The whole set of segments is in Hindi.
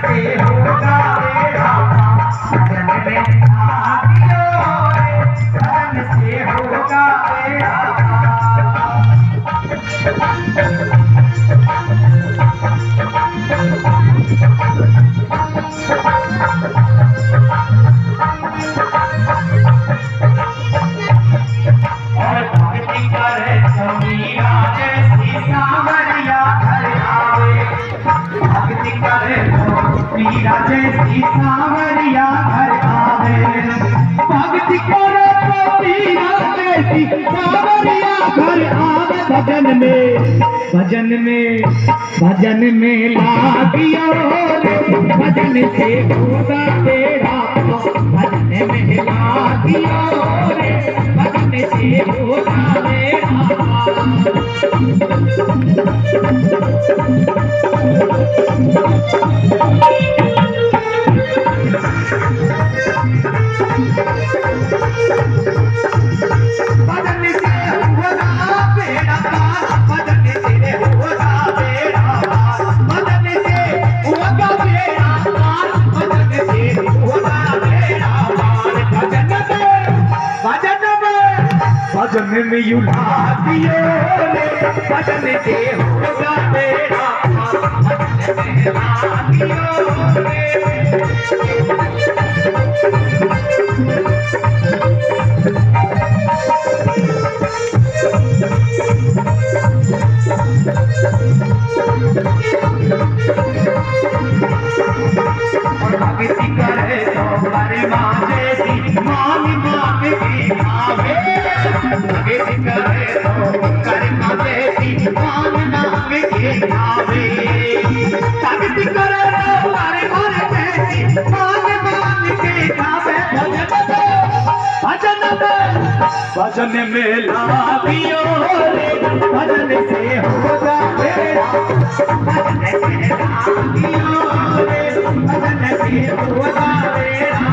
से होगा बेड़ा भजन में लागियो रे, भजन से होगा बेड़ा। और भक्ति करे तो मीरा जैसी सांवरिया घर आवे, भक्ति करे तो मीरा जैसी सांवरिया घर आवे, भक्ति करे तो मीरा जैसी सांवरिया घर आवे। भजन में लागियो रे, भजन से होगा तेरा, भजन में लागियो रे, भजन से होगा तेरा। भजन में यू लागियो रे, भजन से होगा तेरा, भजन में लागियो रे। और भक्ति करे तो हमारे माँ जैसी मान के आवे, भक्ति करे तो कर्मा जैसी मान के आवे, भक्ति करे तो हमारे माँ जैसी मान के आवे। भजन में लागियो रे, भजन से होगा तेरा, भजन में लागियो रे, भजन से होगा तेरा।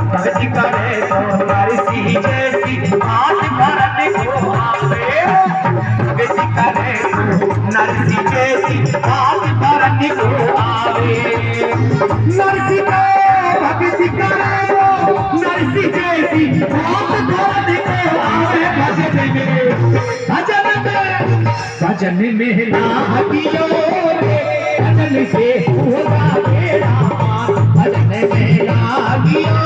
भक्ति करे तो नरसी जैसी हाथ भरने को आवे, भक्ति करे तो नरसी जैसी हाथ भरने को आवे, नरसी को भक्ति करे तो नरसी जैसी हाथ भरने को आवे। भजन में लागियो रे, भजन से होगा तेरा, भजन में लागियो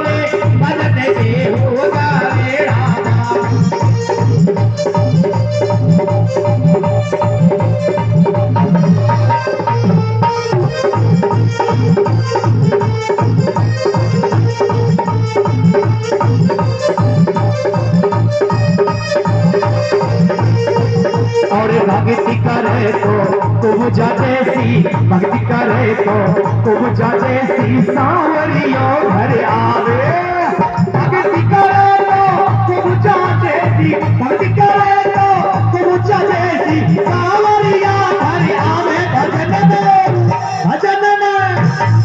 रे, भजन से होगा तेरा। और भक्ति करे तो कुबजा जैसी, भक्ति करे तो कुबजा जैसी सांवरियो घर आवे, भक्ति करे तो कुबजा जैसी, भक्ति करे तो कुबजा जैसी सांवरिया घर आवे।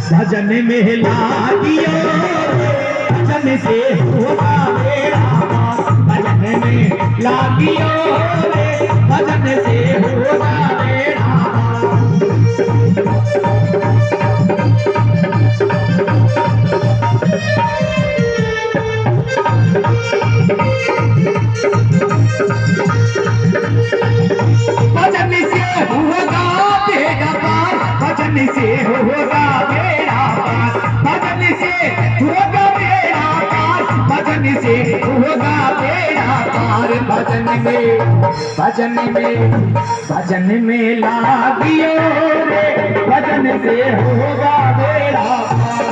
भजन में लागियो रे, भजन से होगा तेरा, भजन में लागियो रे, भजन से होगा तेरा। भजन से होगा तेरा पार, भजन से होगा तेरा पार, भजन से होगा तेरा पार, भजन से होगा तेरा पार। भजन में लागियो रे, भजन से होगा तेरा पार।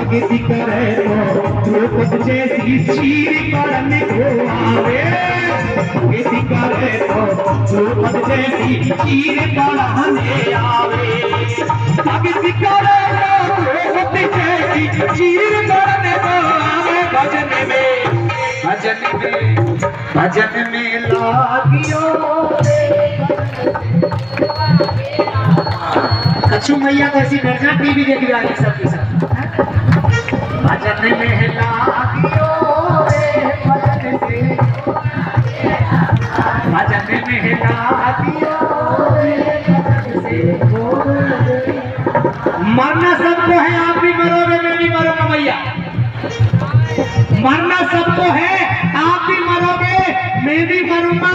भक्ति करे तो द्रौपदी जैसी चीर करने को आवे, द्रौपदी जैसी चीर बढ़ाने आवे। भक्ति करे द्रौपदी जैसी चीर बढ़ाने आवे। भजन में लागियो कच्छु मैया कैसी बैठना टीवी देख रहा है सबके साथ। भजन में लागियो भजन में लागियो मरना सबको है, आप भी मरोगे मैं भी मरूंगा मैया। मरना सबको है, आप भी मरोगे मैं भी मरूंगा,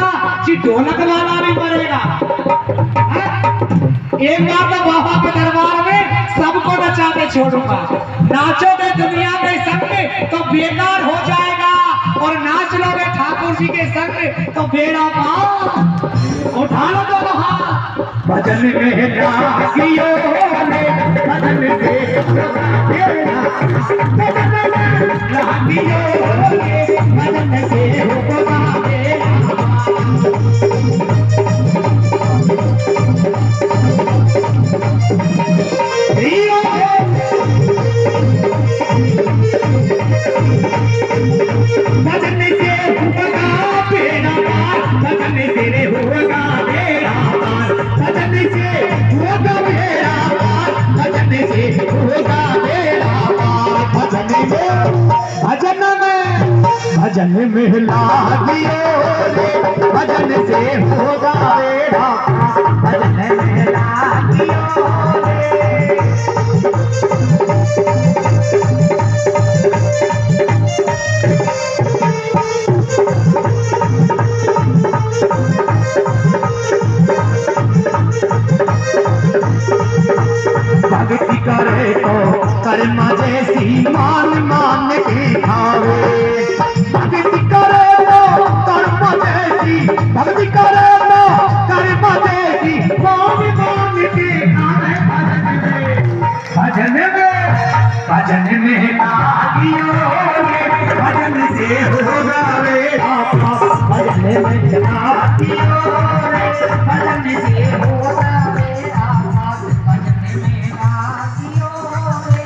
ढोलक वाला भी मरेगा। एक बार तो बाबा के दरबार में सबको नचा के छोड़ूंगा। नाचोगे दुनिया के संग तो बेकार हो जाएगा, और नाच लोगे ठाकुर जी के संग तो बेड़ा पार। उठा लो तो वहां भजन में लागियो रे, भजन में लागियो रे, भजन से होगा भजन में लागियो रे, भजन से होगा बेड़ा। भजन में लागियो रे, भक्ति करे तो कर्म जैसी मान मान के खावे। भक्ति करे तो कर्म जैसी, भक्ति करे तो कर्म जैसी मान मान के खावे। भजन में लागियो रे, भजन से होगा बेड़ा। भजन में लागियो रे, भजन से होगा बेड़ा। भजन में लागियो रे,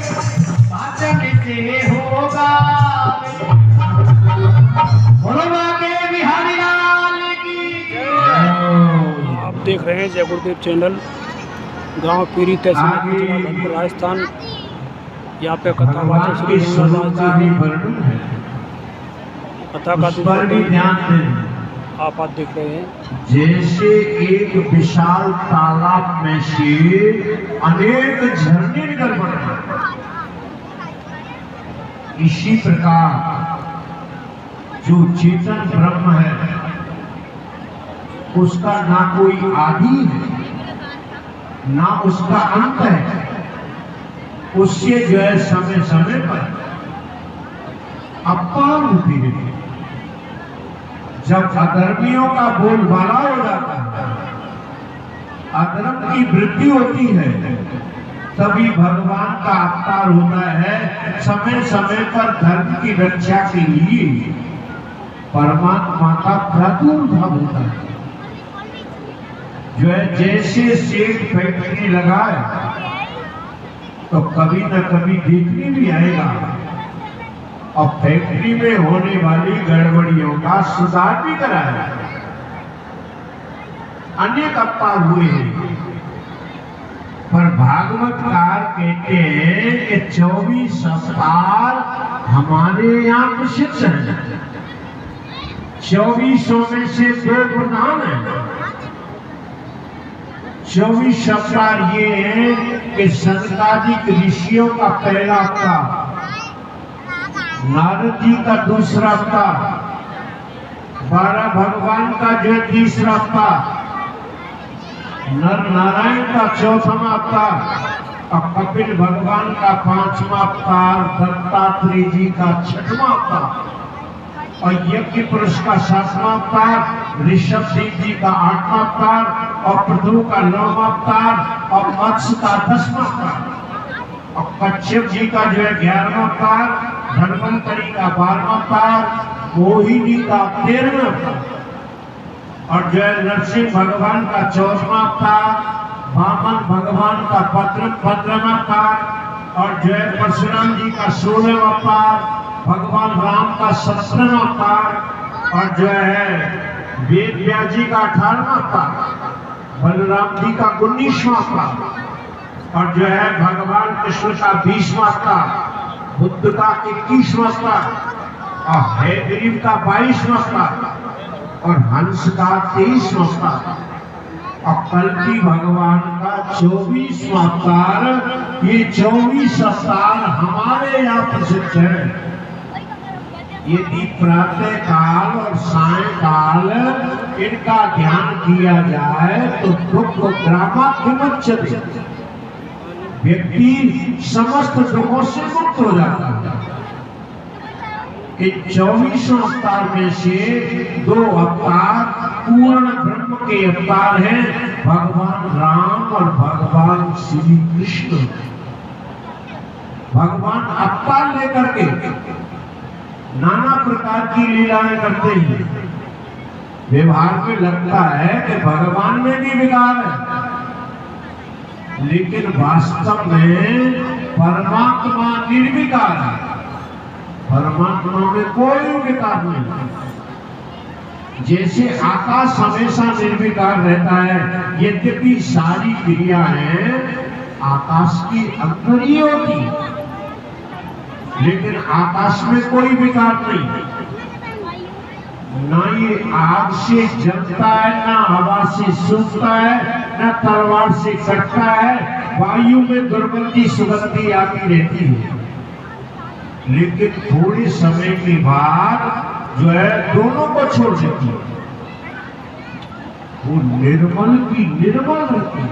भजन से होगा। आप देख रहे हैं जय गुरुदेव चैनल, गांव पीरी तहसील जिला भरतपुर राजस्थान। यहाँ पे कथावाचक श्री हिंगलाज जी कथा का आप देख रहे हैं। जैसे एक विशाल तालाब में से अनेक झरने निकल पड़ते, इसी प्रकार जो चेतन ब्रह्म है उसका ना कोई आदि है ना उसका अंत है। उससे जो है समय समय पर अपार होती रहती। जब अधर्मियों का बोलबाला हो जाता है, अधर्म की वृद्धि होती है, तभी भगवान का अवतार होता है। समय समय पर धर्म की रक्षा के लिए परमात्मा का प्रादुर्भाव होता है। जो है जैसे सेठ फैक्ट्री लगाए तो कभी न कभी देखने भी आएगा, और फैक्ट्री में होने वाली गड़बड़ियों का सुधार भी कराया। अनेक अवतार हुए हैं, पर भागवतकार कहते हैं कि 24 अवतार हमारे यहाँ प्रसिद्ध हैं। 24 में से 2 प्रधान हैं। 24 अवतार ये हैं कि सनकादिक ऋषियों का पहला अवतार, नारद जी का दूसरा अवतार, 12 भगवान का जो तीसरा अवतार, नर नारायण का 4वां अवतार, और कपिल भगवान का 5वां अवतार, दत्तात्रेय जी का 6वां अवतार, और यज्ञ पुरुष का 7वां अवतार, ऋषभ देव जी का 8वां अवतार, और पृथु का 9वां अवतार, और मत्स्य का 10वां अवतार, और कच्छप जी का जो है 11वां अवतार, धन्वंतरी का 12वां अवतार, मोहिनी का 13वां अवतार। और जो है नरसिंह भगवान का 14वां अवतार, वामन भगवान का 15वां अवतार और जो है परशुराम जी का 16वां अवतार, भगवान राम का 17वां अवतार और जो है वेद व्यास जी का 18वां अवतार, बलराम जी का 19वां अवतार और जो है भगवान कृष्ण का 20वां अवतार, बुद्ध का 21वां अवतार और हैग्रीव का 22वां अवतार और हंस का 23वां अवतार और कल्कि भगवान का 24वां अवतार। ये 24 अवतार हमारे यहाँ प्रसिद्ध है। यदि प्रातः काल और सायंकाल इनका ध्यान किया जाए तो दुख ग्रामा विमुच्यते, व्यक्ति समस्त दुखों से मुक्त हो जाता है। इन 24 अवतार में से 2 अवतार पूर्ण ब्रह्म के अवतार हैं, भगवान राम और भगवान श्री कृष्ण। भगवान अवतार लेकर के नाना प्रकार की लीलाएं करते हैं। व्यवहार में लगता है कि भगवान में भी विकार है, लेकिन वास्तव में परमात्मा निर्विकार है। परमात्मा में कोई विकार नहीं। जैसे आकाश हमेशा निर्विकार रहता है, यद्यपि सारी क्रियाएं आकाश के अंदर ही होती, लेकिन आकाश में कोई विकार नहीं। ना ये आग से जलता है, ना हवा से सूखता है, ना तलवार से कटता है, वायु में दुर्गंधी सुगंधी आती रहती है, लेकिन थोड़े समय के बाद जो है दोनों को छोड़ देती है। वो निर्मल की निर्मल रहती है।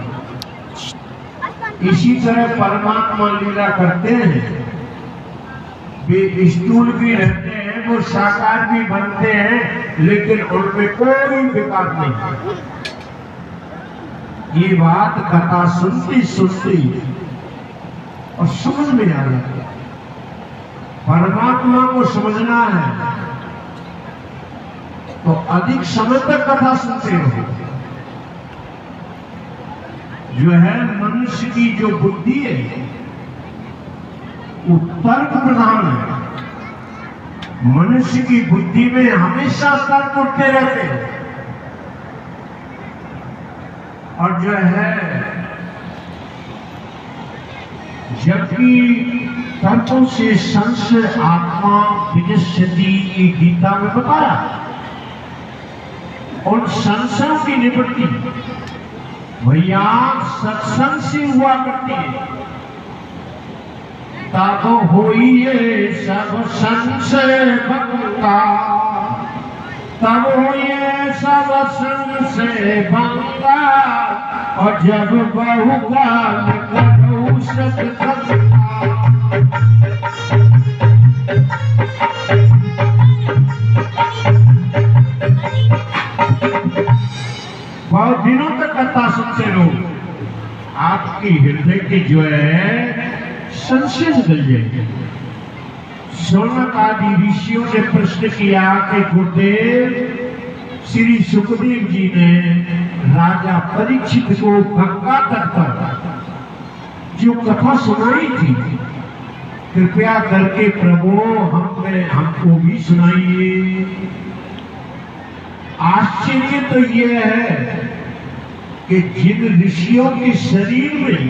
इसी तरह परमात्मा लीला करते हैं। वे स्थूल भी रहते हैं, वो साकार भी बनते हैं, लेकिन उनमें कोई विकार नहीं। ये बात कथा सुनती सुनती और समझ में आ जाती है। परमात्मा को समझना है तो अधिक समय तक कथा सुनते हो। जो है मनुष्य की जो बुद्धि है वो तर्क प्रधान है। मनुष्य की बुद्धि में हमेशा तर्क उठते रहते हैं और जो है जबकि तर्कों से संशय आत्मा विनश्यति की गीता में बताया, उन संशयों की निवृत्ति भैया सत्संग से हुआ करती है। तब होइए सब संशय भंगा, तब होइए सब संशय भंगा और जब बहुकाल करो सत्संगा। बहुत दिनों तक कथा सुनते लोग, आपकी हृदय की जो है संशय निकल जाएंगे। शौनक आदि ऋषियों ने प्रश्न किया कि गुरुदेव, श्री सुखदेव जी ने राजा परीक्षित को गंगा तट पर जो कथा सुनाई थी, कृपया करके प्रभु हमको भी सुनाइए। आश्चर्य तो यह है कि जिन ऋषियों के शरीर में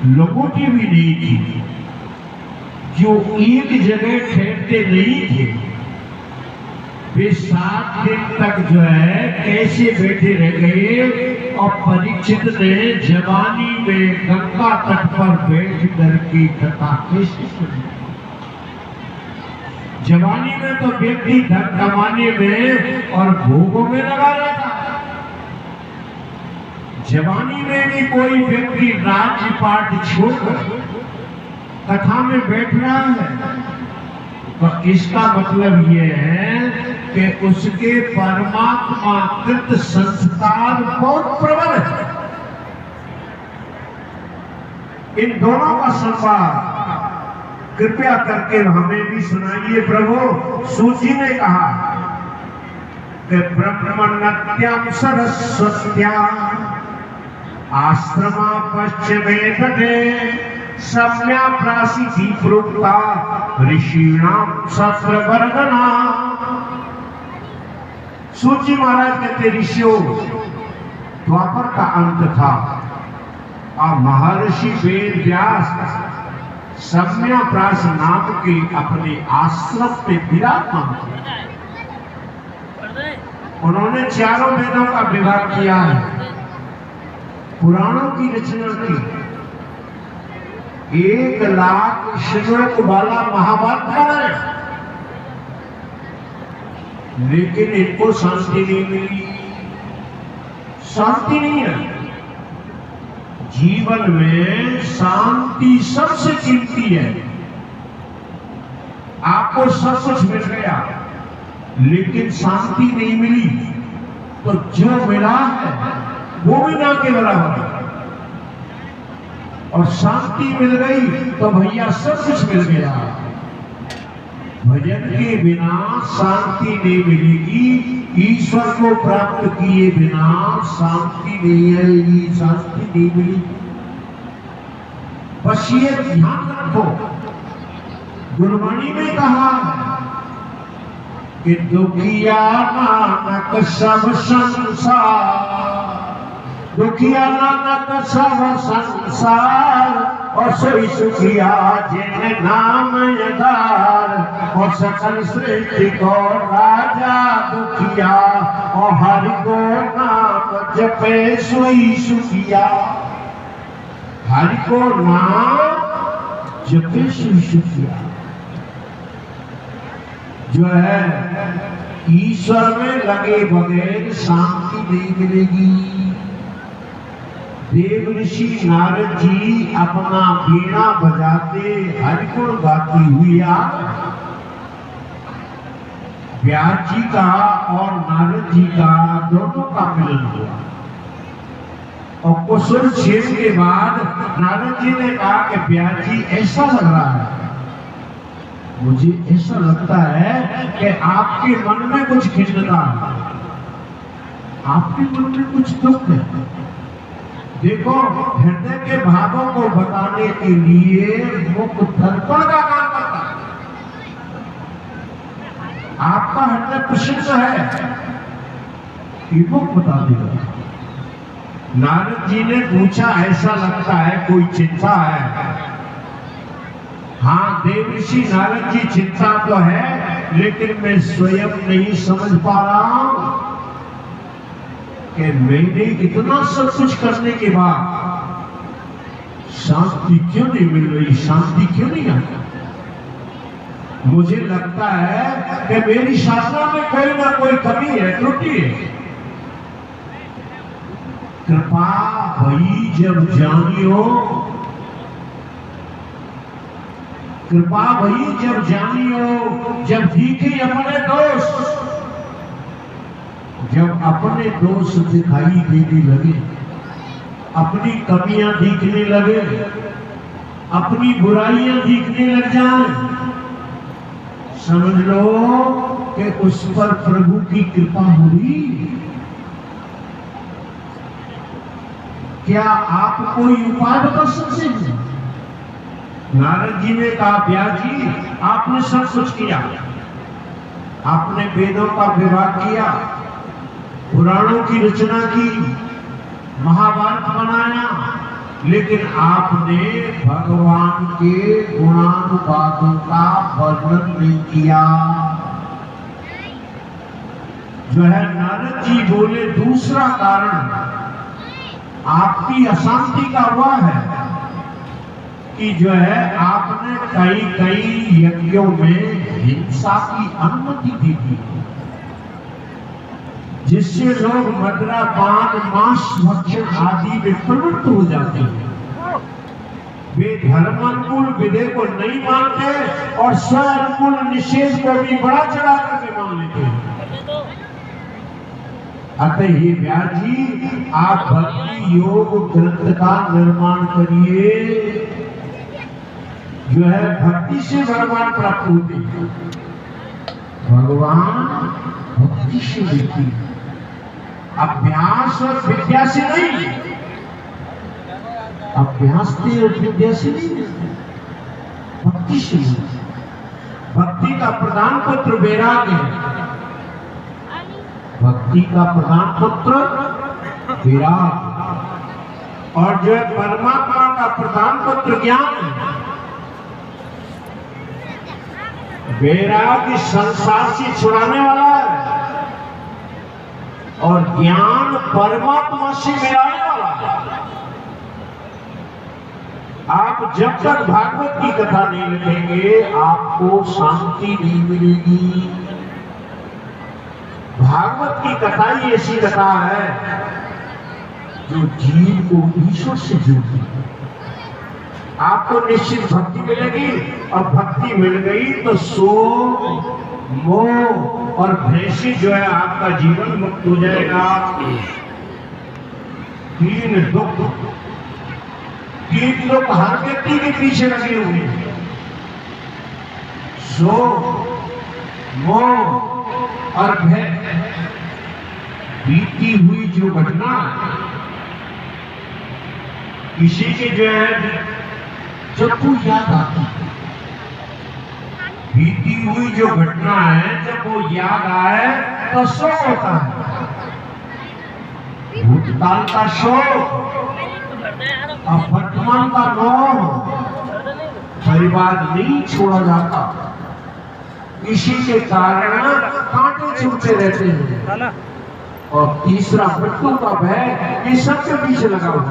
लंगोटी भी नहीं थी, जो एक जगह ठहरते नहीं थे, वे 7 दिन तक जो है कैसे बैठे रह गए और परीक्षित ने जवानी में गंगा तट पर बैठ करके कथा कैसे सुनी। जवानी में तो व्यक्ति धन कमाने में और भोगों में लगा रहता। जवानी में भी कोई व्यक्ति राज्य पाठ छोड़कर कथा में बैठ रहा है, तो इसका मतलब यह है कि उसके परमात्मा कृत संस्कार बहुत प्रबल है। इन दोनों का संवाद कृपया करके हमें भी सुनाइए प्रभु। सूची ने कहा कि ब्रह्मण्यम सरस्वत्या आश्रमा पश्चिमे तटे सम्या प्रासिद्धि प्रोक्ता ऋषिणाम सत्र वर्णना। सूची महाराज कहते ऋषियों, द्वापर का अंत था और महर्षि वेद व्यास सम्या प्रास नाम के अपने आश्रम पे विराजमान थे। उन्होंने चारों वेदों का विभाग किया है, पुराणों की रचना की, 1,00,000 श्लोक वाला महाभारत बनाया, लेकिन इनको शांति नहीं मिली। शांति नहीं है जीवन में, शांति सबसे कीमती है। आपको सब कुछ मिल गया लेकिन शांति नहीं मिली तो जो मिला है वो भी ना के बराबर है। और शांति मिल गई तो भैया सब कुछ मिल गया। भजन के बिना शांति नहीं मिलेगी, ईश्वर को प्राप्त किए बिना शांति नहीं आएगी, शांति नहीं मिलेगी। बस ये ध्यान रखो, गुरबाणी में कहा कि दुखिया नानक सब संसार, दुखिया नानक सब संसार, और सोई सुखिया जिन नाम यदार, और सकल सृष्टि को राजा दुखिया, और हरि को नाम जपे सोई सुखिया। हरि को नाम जपे सोई सुखिया। जो है ईश्वर में लगे बगैर शांति नहीं मिलेगी। देव ऋषि नारद जी अपना वीणा बजाते हरिगुण गाती हुई व्यास जी का और नारद जी का दोनों का मिलन हुआ। और कुशल क्षेम के बाद नारद जी ने कहा कि व्यास जी ऐसा लग रहा है, मुझे ऐसा लगता है कि आपके मन में कुछ खिन्नता है, आपके मन में कुछ दुख है। देखो, हृदय के भावों को बताने के लिए मुख दर्पण का काम करता है। आपका हृदय प्रसन्न है, ये मुख बता देगा। नारद जी ने पूछा, ऐसा लगता है कोई चिंता है? हाँ देव ऋषि नारद जी, चिंता तो है, लेकिन मैं स्वयं नहीं समझ पा रहा हूं कि मैंने इतना सब कुछ करने के बाद शांति क्यों नहीं मिल रही, शांति क्यों नहीं आई? मुझे लगता है कि मेरी साधना में कोई ना कोई कमी है, त्रुटि है। कृपा भई जब जानियो, कृपा भई जब जानियो, जब दिखे अपने दोष, जब अपने दोष दिखाई देने लगे, अपनी कमियां दिखने लगे, अपनी बुराइयां दिखने लग जाए, समझ लो कि उस पर प्रभु की कृपा हुई। क्या आप कोई उपाय बता सकते हैं? नारद जी ने कहा, व्यास जी आपने सब कुछ किया, आपने वेदों का विभाग किया, पुराणों की रचना की, महाभारत बनाया, लेकिन आपने भगवान के गुणानुवादों का वर्णन नहीं किया। जो है नारद जी बोले, दूसरा कारण आपकी अशांति का हुआ है कि जो है आपने कई कई यज्ञों में हिंसा की अनुमति दी थी, जिससे लोग मदिरा पान मांस भक्षण आदि में प्रवृत्त हो जाते हैं। वे धर्मानुकूल विधि को नहीं मानते और स्वानुकूल निषेध को भी बड़ा चढ़ा करके मान लेते हैं। अतः ये व्यास जी, आप भक्ति योग ग्रंथ का निर्माण करिए, जो है भक्ति से भगवान प्राप्त होते हैं। भगवान भक्ति भक्ति से मिलती है, अभ्यास और विद्या से नहीं, अभ्यास और विद्या से नहीं मिलती, भक्ति से मिलती। भक्ति का प्रधान पुत्र वैराग्य है, भक्ति का प्रधान पुत्र वैराग्य, और जो है परमात्मा का प्रधान पुत्र ज्ञान है। वैराग्य संसार से छुड़ाने वाला है और ज्ञान परमात्मा से मिलाने वाला है। आप जब तक भागवत की कथा नहीं लिखेंगे आपको शांति नहीं मिलेगी। भागवत की कथा ही ऐसी कथा है जो जीव को ईश्वर से जोड़ती है। आपको निश्चित भक्ति मिलेगी और भक्ति मिल गई तो शोक, मोह और भय से जो है आपका जीवन मुक्त हो जाएगा। तीन दुख हर व्यक्ति के पीछे लगे हुए हैं, शोक, मोह और भय। बीती हुई जो घटना किसी के जो है जब वो याद आती है, बीती हुई जो घटना है जब वो याद आए तो शोक होता है। भूतकाल का शोक और वर्तमान का मोह परिवार नहीं छोड़ा जाता, इसी के कारण कांटे चुभते रहते हैं। और तीसरा मृत्यु का भय, ये सबके पीछे लगा हुआ है।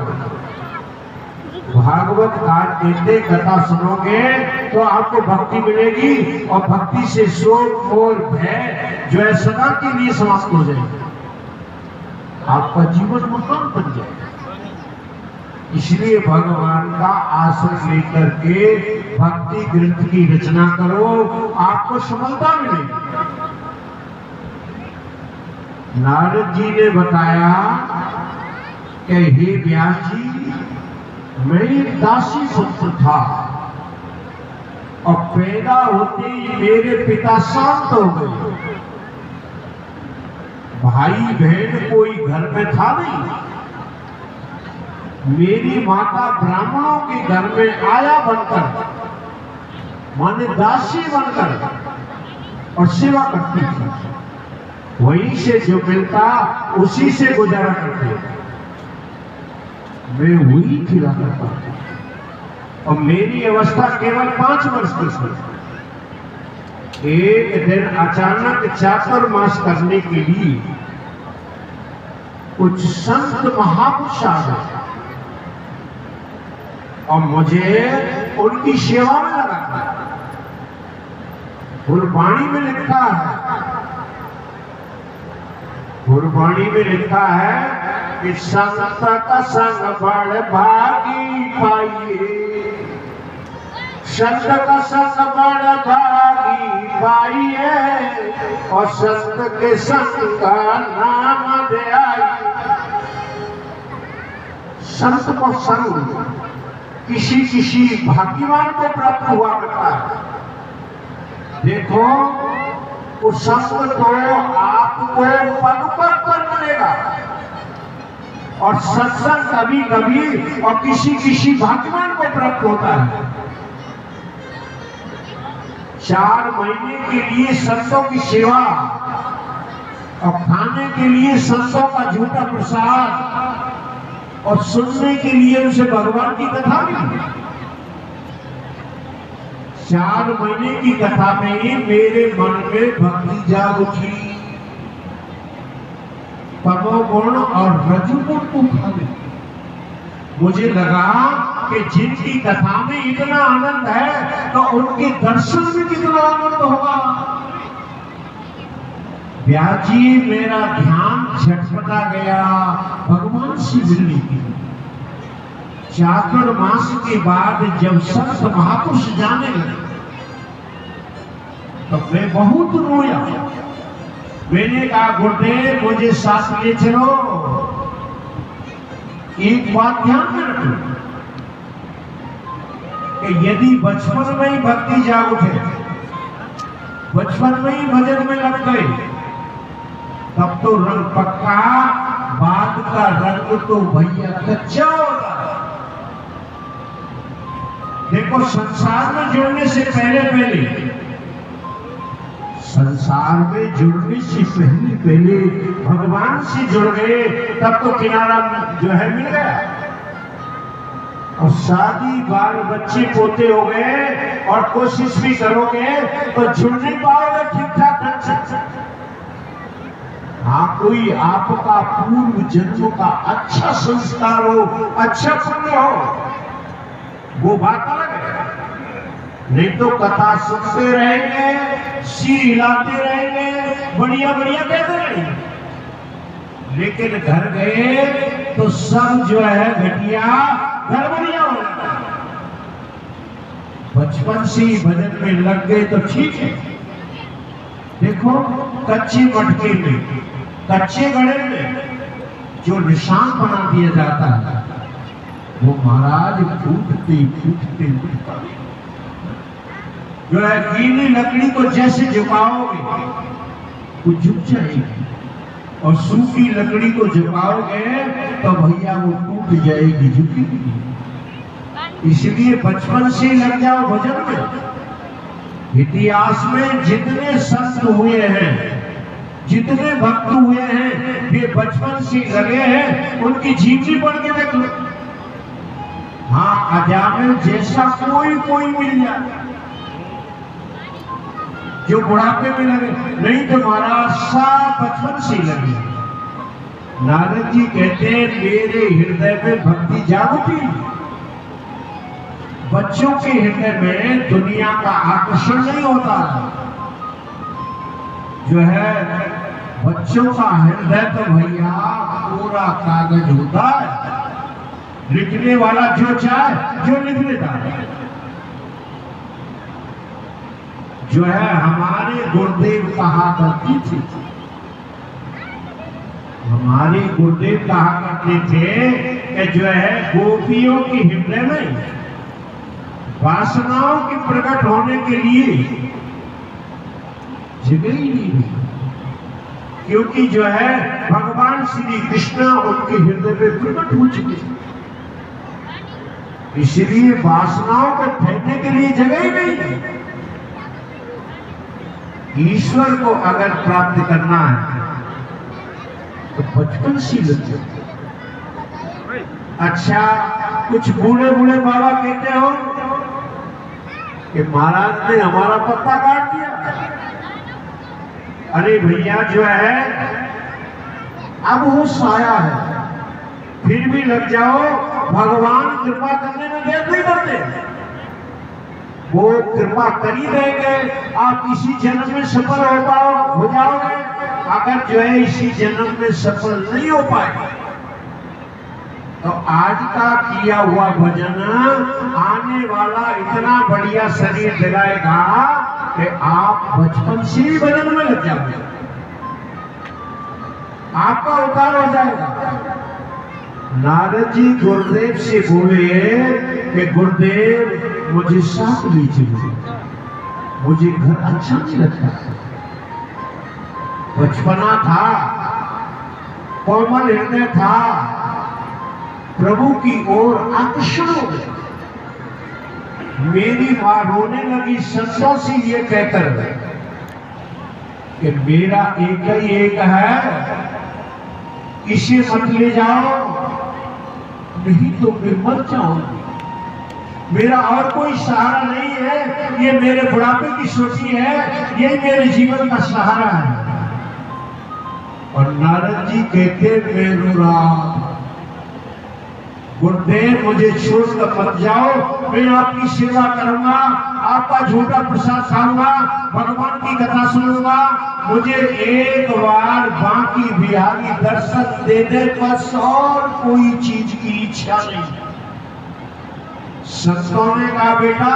भागवत कहते कथा सुनोगे तो आपको भक्ति मिलेगी और भक्ति से शोक और भय जो है सदा के लिए समाप्त हो जाएगा, आपका जीवन मकान बन जाएगा। इसलिए भगवान का आश्रय लेकर के भक्ति ग्रंथ की रचना करो, आपको सफलता मिलेगी। नारद जी ने बताया कि हे व्यास जी, मैं एक दासी पुत्र था और पैदा होते ही मेरे पिता शांत हो गए। भाई बहन कोई घर में था नहीं। मेरी माता ब्राह्मणों के घर में आया बनकर, माने दासी बनकर और सेवा करती थी। वहीं से जो मिलता उसी से गुजारा करते। मैं वही खिला करता और मेरी अवस्था केवल 5 वर्ष की थी। एक दिन अचानक चातुर्मास करने के लिए कुछ संत महापुरुष आ गए और मुझे उनकी सेवा में लगा। गुरबाणी में लिखा है, गुरबाणी में लिखा है कि संत का संग बड़ भागी पाइए, संत का संग बड़ भागी पाइए और संत के संग का नाम दे आई। संत को संग किसी भाग्यवान को प्राप्त हुआ करता है। देखो उस संग तो आपको पद पर मिलेगा और सत्संग कभी कभी और किसी भाग्यवान को प्राप्त होता है। 4 महीने के लिए संतों की सेवा और खाने के लिए संतों का झूठा प्रसाद और सुनने के लिए उसे भगवान की कथा मिली। 4 महीने की कथा में ही मेरे मन में भक्ति जाग उठी। तमोगुण और रजोगुण को खा गई। मुझे लगा कि जिनकी कथा में इतना आनंद है तो उनके दर्शन में कितना आनंद होगा। व्यास जी मेरा ध्यान झटपटा गया भगवान से मिलने के लिए। चातुर्मास के बाद जब संत महापुरुष जाने लगे तो मैं बहुत रोया। मैंने कहा गुरुदेव मुझे साथ ले चलो। एक बात ध्यान में रखो कि यदि बचपन में ही भक्ति जाग उठे, बचपन में ही भजन में लग गए तब तो रंग पक्का, बाद का रंग तो भैया कच्चा होता है। देखो संसार में जुड़ने से पहले संसार में जुड़ने से पहले भगवान से जुड़ गए, तब तो किनारा जो है मिल गया। और शादी बाल बच्चे पोते हो गए और कोशिश भी करोगे तो जुड़ नहीं पाओगे ठीक ठाक ढंग से। हाँ, कोई आपका पूर्व जन्म का अच्छा संस्कार हो, अच्छा पुण्य हो, वो बात अलग है। नहीं तो कथा सुनते रहेंगे, सिर हिलाते रहेंगे, बढ़िया बढ़िया कहते रहेंगे, लेकिन घर गए तो सब जो है घटिया घर बढ़िया हो जाता। बचपन से ही भजन में लग गए तो ठीक है। देखो कच्चे मटके में, कच्चे गड़े में जो निशान बना दिया जाता है, वो महाराज फूटते फूटते उठता। जो है गीली लकड़ी को जैसे झुकाओगे वो झुक जाएगी, और सूखी लकड़ी को झुकाओगे तो भैया वो टूट जाएगी, झुकेगी। इसलिए बचपन से लग जाओ भजन में। इतिहास में जितने संत हुए हैं, जितने भक्त हुए हैं, वे बचपन से लगे हैं। उनकी जीवनी पढ़ के देख लो। हाँ, अजामिल जैसा कोई मिल जाए जो बुढ़ापे में लगे, नहीं तो महाराज सब बचपन से लगे। नारद जी कहते हैं मेरे हृदय में भक्ति जागती। बच्चों के हृदय में दुनिया का आकर्षण नहीं होता। जो है बच्चों का हृदय तो भैया पूरा कागज होता है, लिखने वाला जो चाहे जो लिख लेता है। जो है हमारे गुरुदेव कहा करती थी, हमारे गुरुदेव कहा करते थे कि जो है गोपियों के हृदय में वासनाओं के प्रकट होने के लिए जगह ही नहीं हुई, क्योंकि जो है भगवान श्री कृष्ण उनके हृदय में प्रकट हो चुके थे। इसलिए वासनाओं को ठहरने के लिए जगह ही नहीं। ईश्वर को अगर प्राप्त करना है तो बचपन से लग जाए। अच्छा, कुछ बूढ़े बूढ़े बाबा कहते हो कि महाराज ने हमारा पत्ता काट दिया। अरे भैया जो है अब वो साया है, फिर भी लग जाओ। भगवान कृपा करने में देर नहीं करते, वो कृपा कर ही देंगे। आप इसी जन्म में सफल हो जाओगे। अगर जो है इसी जन्म में सफल नहीं हो पाए तो आज का किया हुआ भजन आने वाला इतना बढ़िया शरीर दिलाएगा कि आप बचपन से ही भजन में लग जाओगे, आपका उद्धार हो जाएगा। नारद जी गुरुदेव से बोले कि गुरुदेव मुझे साथ लीजिए, मुझे घर अच्छा नहीं लगता। बचपना था, कोमल हृदय था, प्रभु की ओर आकर्षण हो गया। मेरी मां रोने लगी संतों से ये कहकर कि मेरा एक ही एक है, इसे मत ले जाओ, नहीं तो मैं मर जाऊंगी। मेरा और कोई सहारा नहीं है, ये मेरे बुढ़ापे की सोची है, ये मेरे जीवन का सहारा है। और नारद जी कहते मैं रो रहा, गुरुदेव मुझे छोड़कर मत जाओ, मैं आपकी सेवा करूंगा, आपका झूठा प्रसाद खाऊंगा, भगवान की कथा सुनूंगा। मुझे एक बार बांकी बिहारी दर्शन दे दे, बस और कोई चीज की इच्छा नहीं। संतों ने कहा बेटा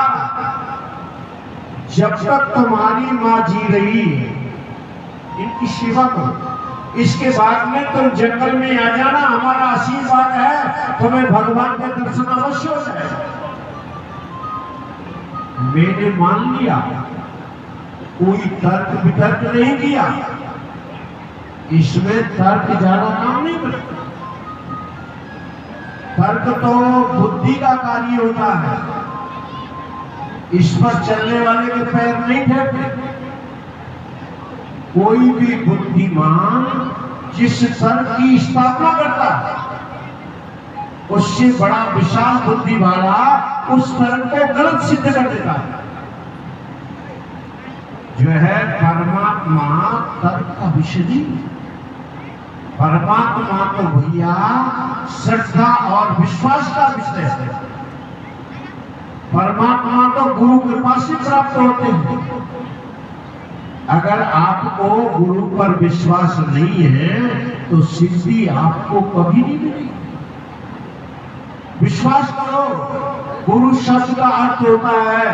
जब तक तुम्हारी मां जी रही है इनकी सेवा करो, इसके बाद में तुम जंगल में आ जाना, हमारा आशीर्वाद है तुम्हें भगवान के दर्शन अवश्य हो जाए। मैंने मान लिया, कोई तर्क वितर्क नहीं किया। इसमें तर्क ज्यादा काम नहीं करता। तर्क तो बुद्धि का कार्य होता है, इस पर चलने वाले के पैर नहीं ठहरते। कोई भी बुद्धिमान जिस तर्क की स्थापना करता है, उससे बड़ा विशाल बुद्धि वाला उस तर्क को गलत सिद्ध कर देता है। जो है परमात्मा तर्क का विषय नहीं, परमात्मा तो भैया श्रद्धा और विश्वास का विषय है। परमात्मा तो गुरु कृपा से प्राप्त होते हैं। अगर आपको गुरु पर विश्वास नहीं है तो सिद्धि आपको कभी नहीं मिलेगी। विश्वास करो, गुरु शब्द का अर्थ होता है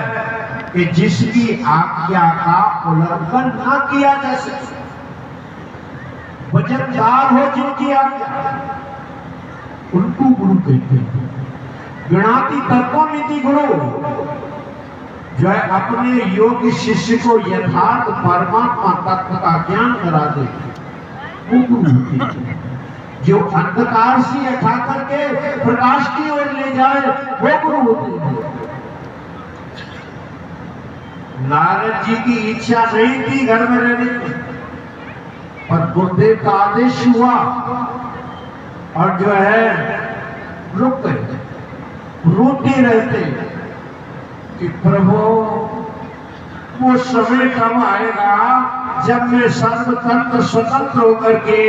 कि जिसकी आज्ञा का उल्लंघन ना किया जा सके, वचनदार हो जिनकी आज्ञा, उनको गुरु कहते हैं। गणाति तत्वमिति गुरु, जो है अपने योग्य शिष्य को यथार्थ परमात्मा तत्व का ज्ञान करा दे, वो गुरु होते हैं। जो अंधकार से हटा करके प्रकाश की ओर ले जाए, वो गुरु होते हैं। नारद जी की इच्छा नहीं थी घर में रहने की, पर गुरुदेव का आदेश हुआ और जो है रुक गए। रोते रहते कि प्रभु वो समय कब आएगा जब मैं सर्वतंत्र स्वतंत्र होकर के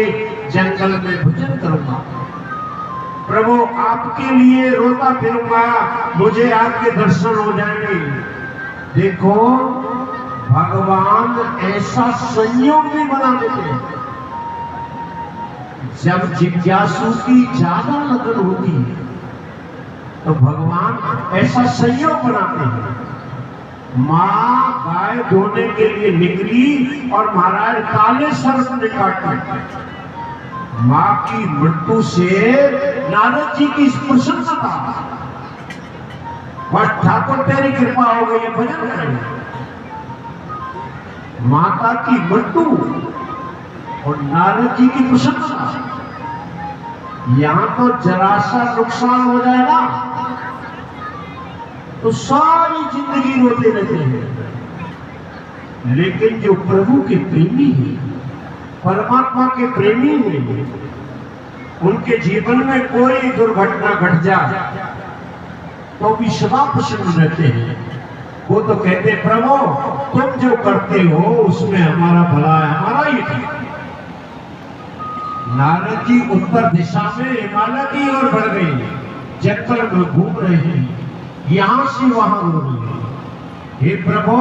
जंगल में भजन करूंगा। प्रभु आपके लिए रोता फिरूंगा, मुझे आपके दर्शन हो जाएंगे। देखो भगवान ऐसा संयोग भी बना देते हैं, जब जिज्ञासु की ज्यादा लगन होती है तो भगवान ऐसा संयोग बनाते हैं। माँ गाय धोने के लिए निकली और महाराज काले सर्प ने काट लिया। माँ की मृत्यु से नारद जी की प्रसन्नता, और ठाकुर तेरी कृपा हो गई है, भजन करेंगे। माता की मृत्यु और नारद जी की प्रसन्नता, यहां तो जरा सा नुकसान हो जाए ना तो सारी जिंदगी रोते रहते हैं। लेकिन जो प्रभु के प्रेमी हैं, परमात्मा के प्रेमी हैं, उनके जीवन में कोई दुर्घटना घट जाए तो भी सदा प्रसन्न रहते हैं। वो तो कहते प्रभु तुम जो करते हो उसमें हमारा भला है, हमारा ही ठीक। नारद जी उत्तर दिशा में हिमालय की ओर बढ़ गए, जंगल में घूम रहे हैं, यहां से वहां हो रही है। हे प्रभु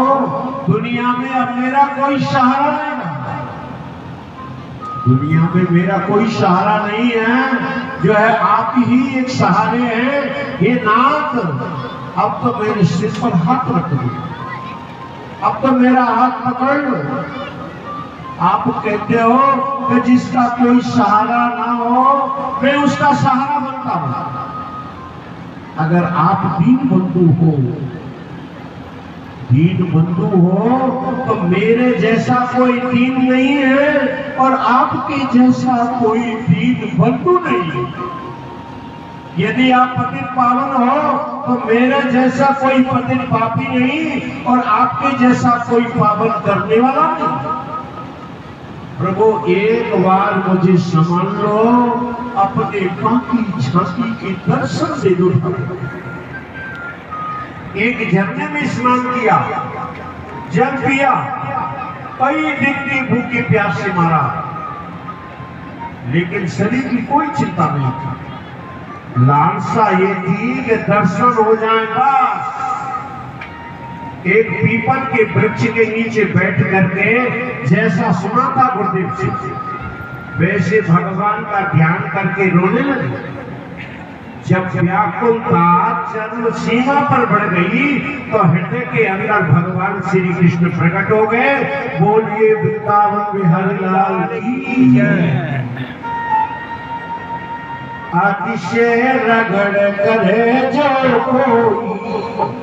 दुनिया में अब मेरा कोई सहारा नहीं है, दुनिया में मेरा कोई सहारा नहीं है, जो है आप ही एक सहारे हैं। हे नाथ अब तो मेरे सिर पर हाथ रख दो, अब तो मेरा हाथ पकड़ लो। आप कहते हो कि जिसका कोई सहारा ना हो मैं उसका सहारा बनता हूं। अगर आप दीन बंधु हो, दीन बंधु हो तो मेरे जैसा कोई दीन नहीं है और आपके जैसा कोई दीन बंधु नहीं है। यदि आप पतित पावन हो तो मेरे जैसा कोई पतित पापी नहीं और आपके जैसा कोई पावन करने वाला नहीं। प्रभु एक बार मुझे समझ लो, अपने बाकी झांकी के दर्शन दे दो। एक झरने में स्नान किया, जल पिया, कई दिन की भूखे प्यास से मारा, लेकिन शरीर की कोई चिंता नहीं थी। लालसा ये थी कि दर्शन हो जाएगा। एक पीपल के वृक्ष के नीचे बैठ करके जैसा सुना था गुरुदेव से, वैसे भगवान का ध्यान करके रोने लगे। जब व्याकुलता जन्म सीमा पर बढ़ गई तो हृदय के अंदर भगवान श्री कृष्ण प्रकट हो गए। बोलिए वृंदावन बिहारी लाल की जय। अतिशय रगड़ करे जो कोई,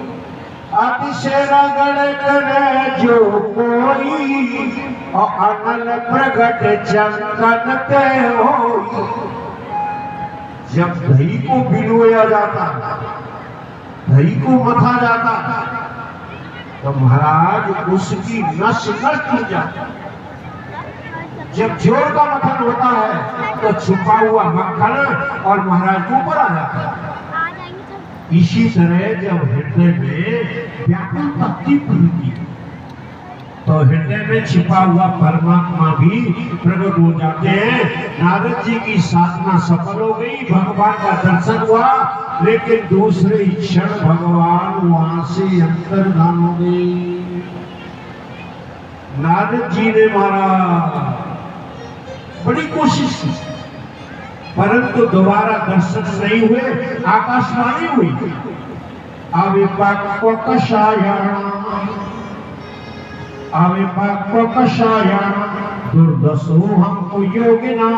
अतिशय रगड़ करे जो कोई, और अनल प्रगट चंदन ते होई। जब दही को भिगोया जाता, दही को मथा जाता, तो महाराज उसकी नस नस टूट जाती। जब जोर का मथन होता है तो छुपा हुआ मक्खन और महाराज ऊपर आ जाता है। इसी तरह जब हृदय में व्याकुल भक्ति खुलती है तो हृदय में छिपा हुआ परमात्मा भी प्रकट हो जाते हैं। नारद जी की साधना सफल हो गई, भगवान का दर्शन हुआ, लेकिन दूसरे ही क्षण भगवान वहां से अंतर्धान हो गए। नारद जी ने महाराज बड़ी कोशिश की, परंतु दोबारा दर्शन नहीं हुए। आकाशवाणी हुई, अविपक्वकषायाण दुर्दशो हमको योगिना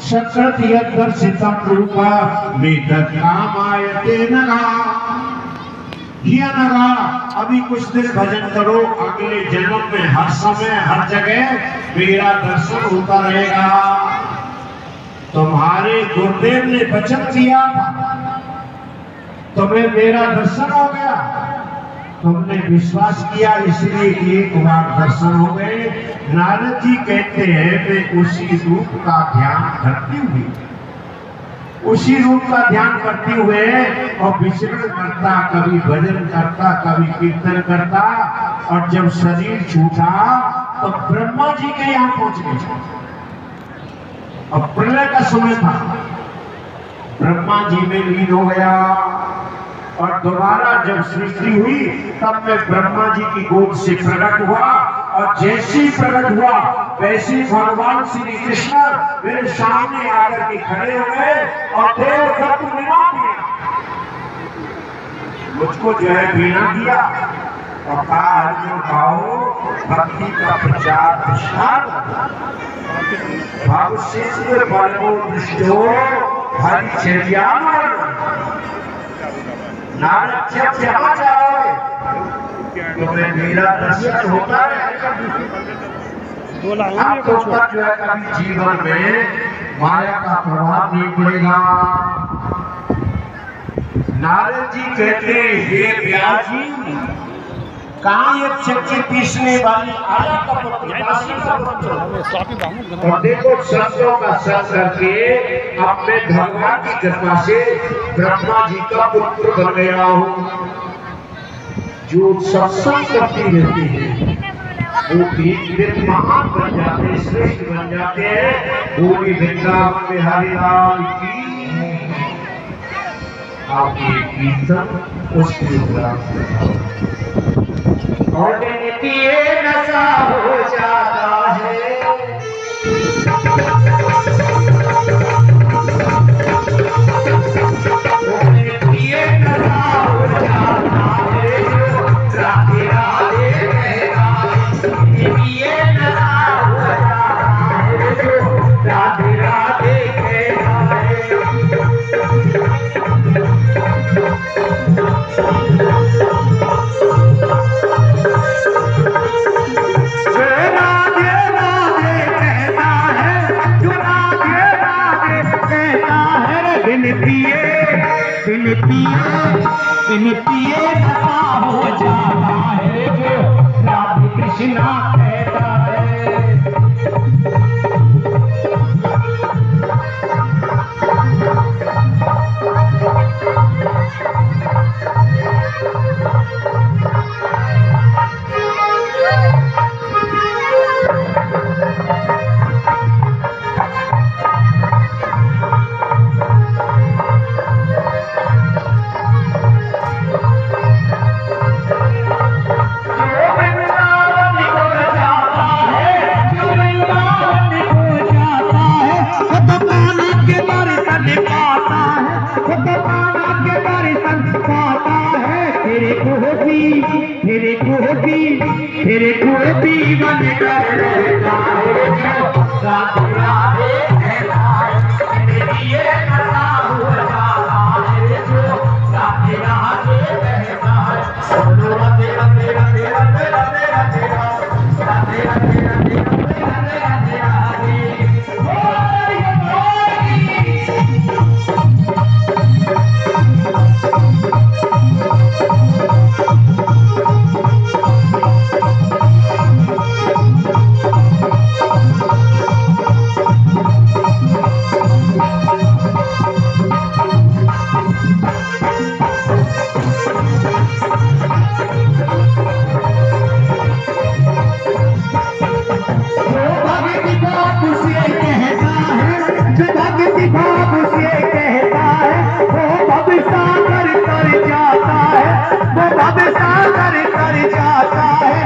सकृत यद्दर्शितं रूपा वेदकामायते नगा। ये नगा, अभी कुछ दिन भजन करो, अगले जन्म में हर समय हर जगह मेरा दर्शन होता रहेगा। तुम्हारे गुरुदेव ने वचन दिया था, तुम्हें मेरा दर्शन हो गया, तुमने विश्वास किया, इसलिए एक बार दर्शन हो गए। नारद जी कहते हैं मैं उसी रूप का ध्यान करते हुए, उसी रूप का ध्यान करते हुए और विचरण करता, कभी भजन करता, कभी कीर्तन करता, और जब शरीर छूटा तो ब्रह्मा जी के यहाँ पहुंच गए। अब प्रलय का समय था, ब्रह्मा जी में लीन हो गया, और दोबारा जब सृष्टि हुई तब मैं ब्रह्मा जी की गोद से प्रकट हुआ, और जैसे ही प्रकट हुआ वैसे भगवान श्री कृष्ण मेरे सामने आकर के खड़े हो गए और देव तत्व निभा दिया। मुझको जो है बीना दिया और कहा अर्जुन गाओ भक्ति का प्रचार प्रसार, भाव शिष्य बलो दृष्टो हरिचर्या। नारद जब जहाँ जाओगे तुम्हें मेरा दर्शन होता है। आपको ऊपर जो है कभी जीवन में माया का प्रभाव नहीं पड़ेगा। नारद जी कहते हे व्यास जी, कहाँ ये चक्की पीसने वाली आया का पुत्र, और देखो शब्दों का संग करके अब मैं भगवान की कृपा से ब्रह्मा जी का पुत्र बन गया हूँ। जो सत्संग करती रहती है वो एक दिन महान बन जाते हैं, श्रेष्ठ बन जाते हैं। बोली वृंदावन बिहारी लाल की आपकी कीर्तन उसकी और पिए नशा हो जाता है। पिए नशा हो जाता है, राधे राधे कहता है। पिए नशा हो जाता है, राधे राधे कहता है। बिन पिए नशा हो जाता है, जो राधे कृष्णा कहता है। तेरे को भी बन कर रहता है, राधे राधे कहता है। तेरे लिए नशा हो जाता है, जो राधे राधे कहता है। राधे राधे राधे राधे राधे राधे राधे राधे। भक्ति भाव से कहता है वो भव सागर तर जाता है, वो भव सागर तर जाता है।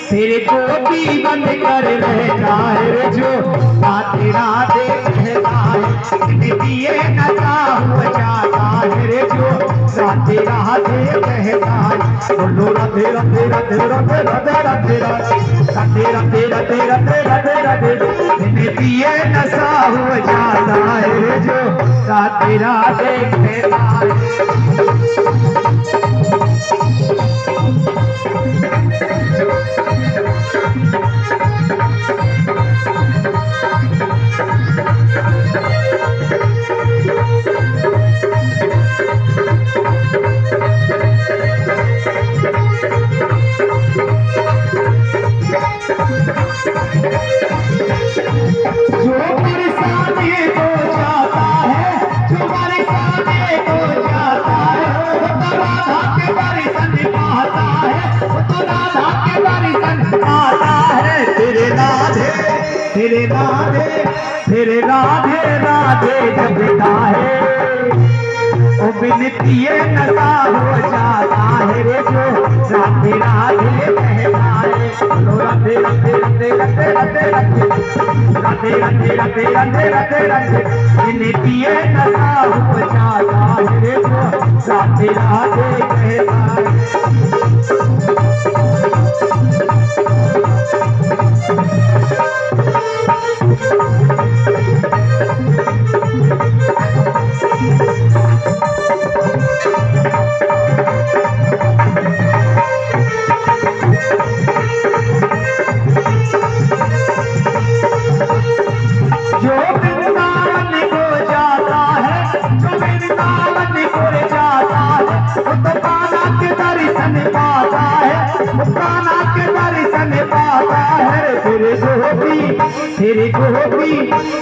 फिर गोपी बन कर रहता है जो राधे राधे कहता है, दिए नशा हो जाता है रे जो राधे राधे कहता है। बोलो राधे राधे राधे राधे राधे राधे राधे राधे राधे राधे राधे राधे, दिए नशा हो जाता है रे जो राधे राधे कहता है। तेरे राधे राधे जपता है ओ बिनती नशा हो जाता है रे जो राधे राधे कहता है। बोलो राधे राधे राधे राधे राधे राधे राधे राधे राधे राधे राधे, बिनती नशा हो जाता है रे जो राधे राधे कहता है।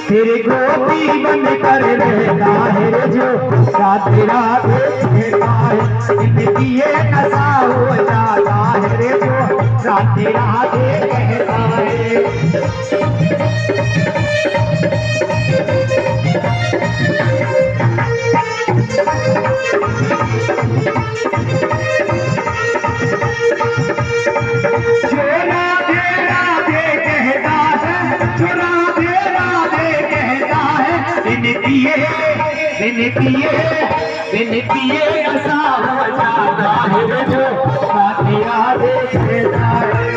तेरे गोपी बन कर रहता है जो राधे राधे कहता है, दिए नशा हो जाता है रे जो राधे राधे कहता है। बिनती ऐसा हो जाता है जो राधे राधे कहता है।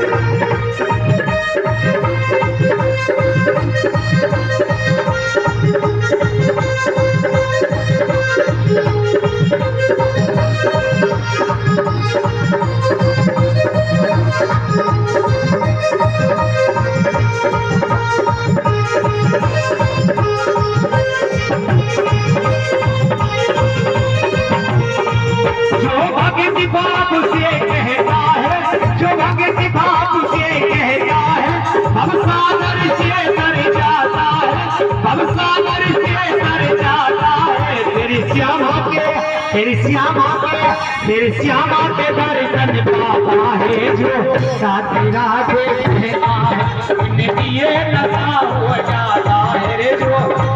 तेरी श्यामा के दर्शन पाता है जो राधे राधे कहता है, दिए नशा हो जाता है रे जो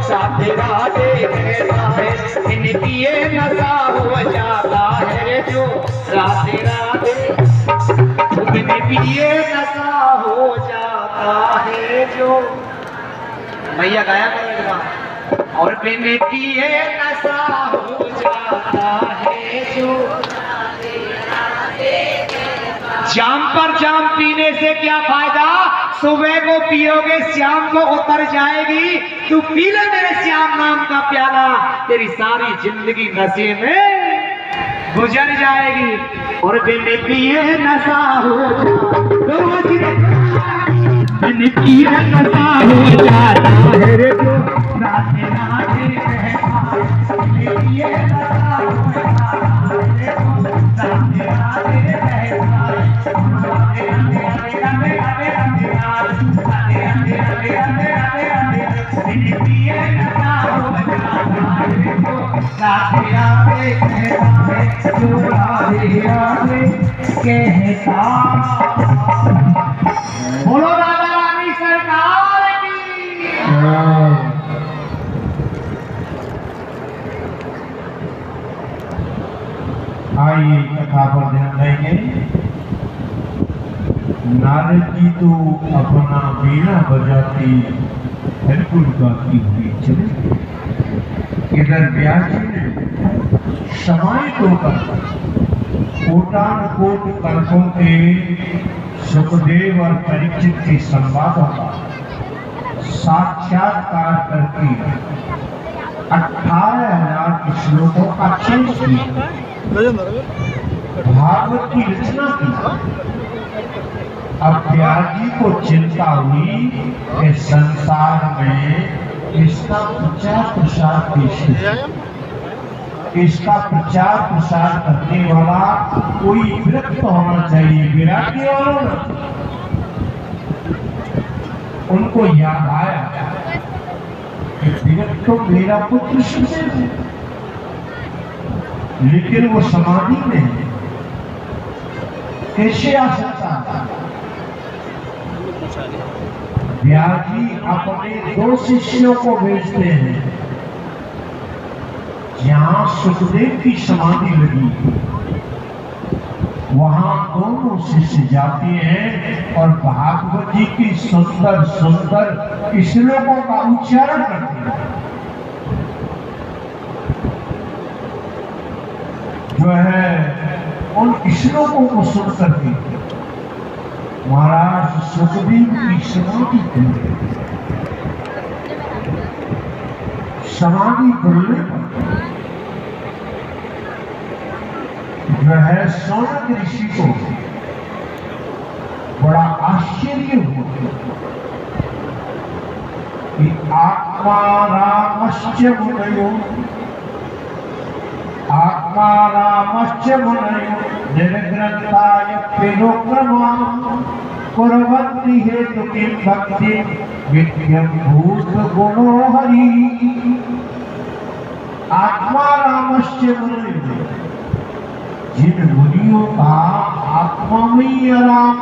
राधे राधे कहता है, दिए नशा हो जाता है रे जो राधे राधे, दिए नशा हो जाता है जो। भैया गाया करो और दिए नशा हो जाता है जो। जाम पर जाम पीने से क्या फायदा, सुबह को पियोगे शाम को उतर जाएगी। तू पी ले मेरे श्याम नाम का प्याला, तेरी सारी जिंदगी नशे में गुजर जाएगी। और बिन पिए नशा हो नशा हो जाता है रे जो राधे राधे कहता है, नशा हो जाता है राधे राधे कहता बोलो राधा रानी सरकार की। नारद जी तो अपना वीणा बजाती बिल्कुल गाती हुई चले। इधर व्यास जी ने समाहित होकर कोटान कोट कल्पों के सुखदेव और परीक्षित के संवादों का साक्षात्कार करके 18,000 श्लोकों का चयन किया, भागवत की रचना की। अब व्यास जी को चिंता हुई कि संसार में इसका प्रचार प्रसार कैसे, इसका प्रचार प्रसार करने वाला कोई विरक्त होना चाहिए, विरागी होना। उनको याद आया कि विरक्त तो मेरा पुत्र सुखदेव है, लेकिन वो समाधि में है, कैसे आ सकता है? व्यास जी अपने 2 शिष्यों को भेजते हैं। जहां सुखदेव की समाधि लगी वहां दोनों शिष्य जाते हैं और भागवत जी की सुंदर सुंदर श्लोकों का उच्चारण करते हैं। जो है उन श्लोकों को सुनकर के महाराज सुखदेव की समाधि खुली। समाधि खुलने पर जो है सौनक ऋषि को बड़ा आश्चर्य हुआ कि आत्मा रामश्च मुनयो निर्ग्रंथाय पिलोक्रमा कुर्वन्ति हेतु किं भक्ति विद्यं भूत गुणो हरि। आत्मा रामश्च मुनयो, जिन मुनियों का आत्मा में ही आराम,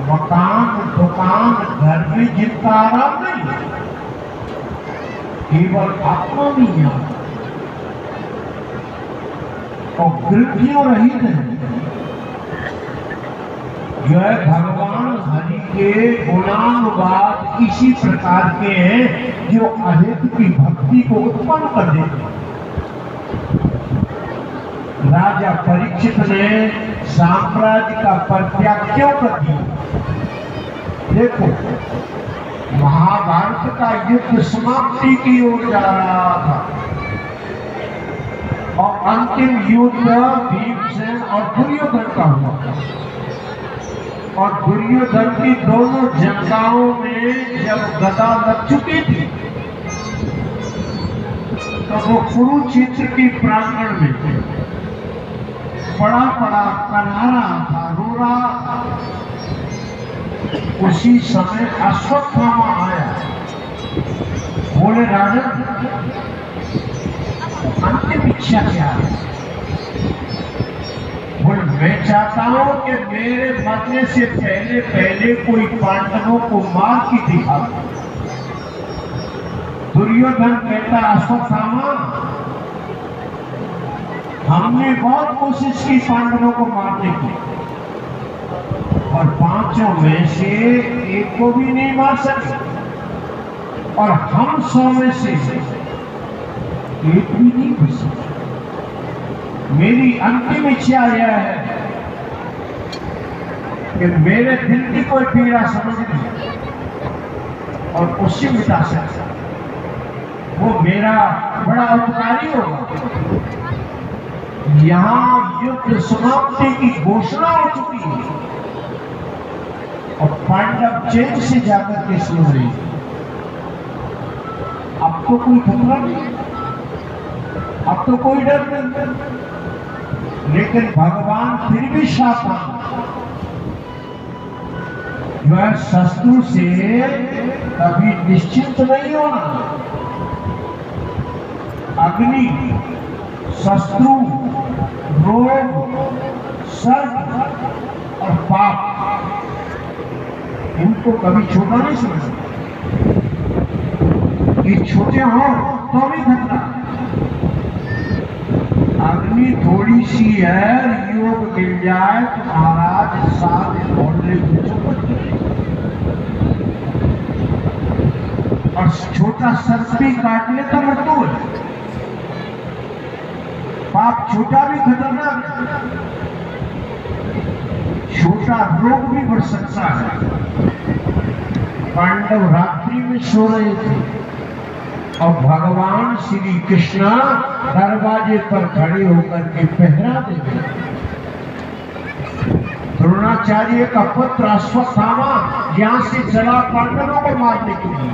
मकान दुकान घर में जितना आराम नहीं, केवल आत्मा में ही आराम और वृद्धियों रहित है। जो है भगवान हरि के गुणानुवाद इसी प्रकार के हैं जो अहेतु की भक्ति को उत्पन्न कर देते हैं। राजा परीक्षित ने साम्राज्य का परित्याग क्यों कर दिया? देखो, महाभारत का युद्ध समाप्ति की ओर जा रहा था और अंतिम युद्ध भीमसेन और दुर्योधन का हुआ। और दुर्योधन की दोनों जंगाओं में जब गदा लग चुकी थी तो वो कुरुक्षेत्र के प्रांगण में बड़ा बड़ा कन्हारा था, रो रहा। उसी समय अश्वत्थामा आया, बोले राजन अंतिम इच्छा क्या है? बोले मैं चाहता हूं कि मेरे मरने से पहले पहले कोई पांडवों को मार के दिखा। दुर्योधन कहता अश्वत्थामा, हमने बहुत कोशिश की पांडवों को मारने की और 5 में से एक को भी नहीं मार सके, और हम 100 में से एक भी नहीं बच सके। मेरी अंतिम इच्छा यह है कि मेरे दिल की कोई पीड़ा समझ ली और उससे मिटा सकता, वो मेरा बड़ा उपकारी होगा। यहाँ युद्ध समाप्ति की घोषणा हो चुकी है और पांडव चैन से जाकर के सो रहे। अब तो कोई खतरा नहीं, अब तो कोई डर नहीं, लेकिन भगवान फिर भी सावधान। वह शत्रु से कभी निश्चिंत नहीं होना। अग्नि, शत्रु, रोग, सर्प और पाप, इनको कभी छोटा नहीं समझना। ये छोटे हो तो भी खतरा। अग्नि बुद्धि थोड़ी सी है, योग मिल जाए तो महाराज सारे मोहल्ले में चौपट करें। और छोटा सर्प भी काट ले तो मृत्यु है। पाप छोटा भी खतरनाक है, छोटा रोग भी बढ़ सकता है। पांडव रात्रि में सो रहे थे और भगवान श्री कृष्ण दरवाजे पर खड़े होकर के पहरा दे रहे। द्रोणाचार्य का पुत्र अश्वत्थामा यहां से चला पांडवों को मारने के लिए,